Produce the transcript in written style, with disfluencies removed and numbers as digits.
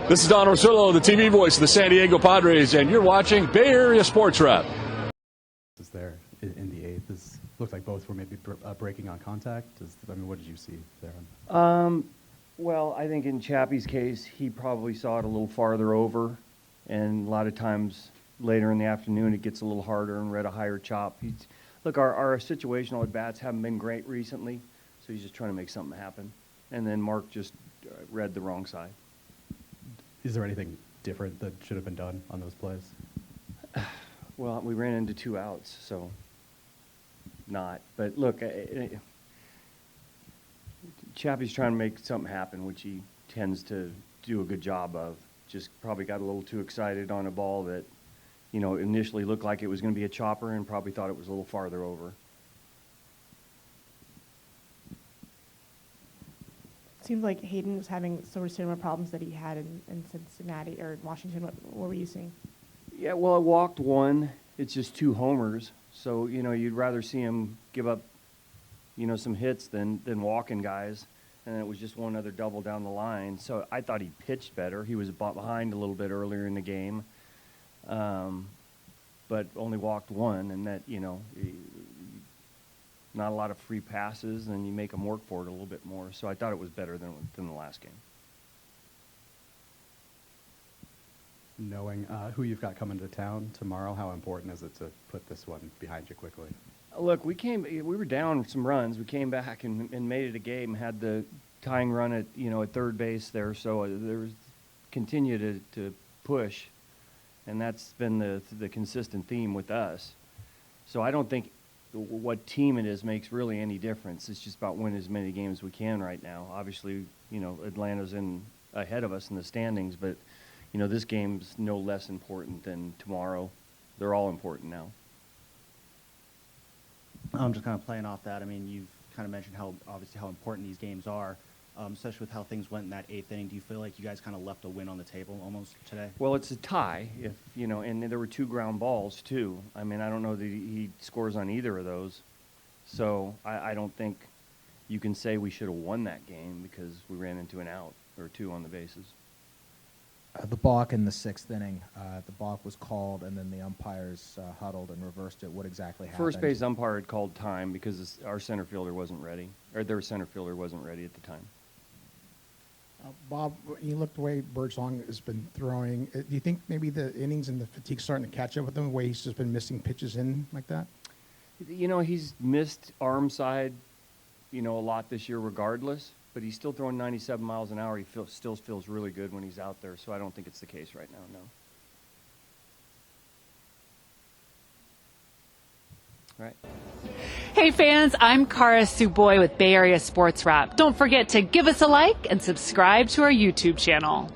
This is Don Orsillo, the TV voice of the San Diego Padres, and you're watching Bay Area Sports Wrap. Is there in the eighth? It looked like both were maybe breaking on contact. What did you see there? Well, I think in Chappie's case, he probably saw it a little farther over, and a lot of times later in the afternoon it gets a little harder and read a higher chop. Look, our situational at-bats haven't been great recently, so he's just trying to make something happen. And then Mark just read the wrong side. Is there anything different that should have been done on those plays? Well, we ran into 2 outs, so not. But look, Chappie's trying to make something happen, which he tends to do a good job of. Just probably got a little too excited on a ball that, initially looked like it was going to be a chopper and probably thought it was a little farther over. Seems like Hayden was having sort of similar problems that he had in Cincinnati or in Washington. What were you seeing? Yeah, well, it walked 1. It's just 2 homers. So, you'd rather see him give up, some hits than walking guys. And it was just 1 other double down the line. So I thought he pitched better. He was behind a little bit earlier in the game. But only walked 1. And that, not a lot of free passes, and you make them work for it a little bit more. So I thought it was better than the last game. Knowing who you've got coming to town tomorrow, how important is it to put this one behind you quickly? Look, we were down some runs. We came back and made it a game, had the tying run at third base there. So there was continue to push, and that's been the consistent theme with us. So I don't think what team it is makes really any difference. It's just about winning as many games as we can right now. Obviously, Atlanta's in ahead of us in the standings, but this game's no less important than tomorrow. They're all important now. I'm just kind of playing off that. I mean, you've kind of mentioned how important these games are, especially with how things went in that 8th inning. Do you feel like you guys kind of left a win on the table almost today? Well, it's a tie, and there were 2 ground balls too. I mean, I don't know that he scores on either of those, so I don't think you can say we should have won that game because we ran into an out or 2 on the bases. The balk in the 6th inning, the balk was called, and then the umpires huddled and reversed it. What exactly happened? First base umpire had called time because our center fielder wasn't ready, or their center fielder wasn't ready at the time. Bob, you look the way Birdsong has been throwing. Do you think maybe the innings and the fatigue starting to catch up with him, the way he's just been missing pitches in like that? He's missed arm side, a lot this year regardless, but he's still throwing 97 miles an hour. He still feels really good when he's out there, so I don't think it's the case right now, no. All right. Hey fans, I'm Cara Suboy with Bay Area Sports Wrap. Don't forget to give us a like and subscribe to our YouTube channel.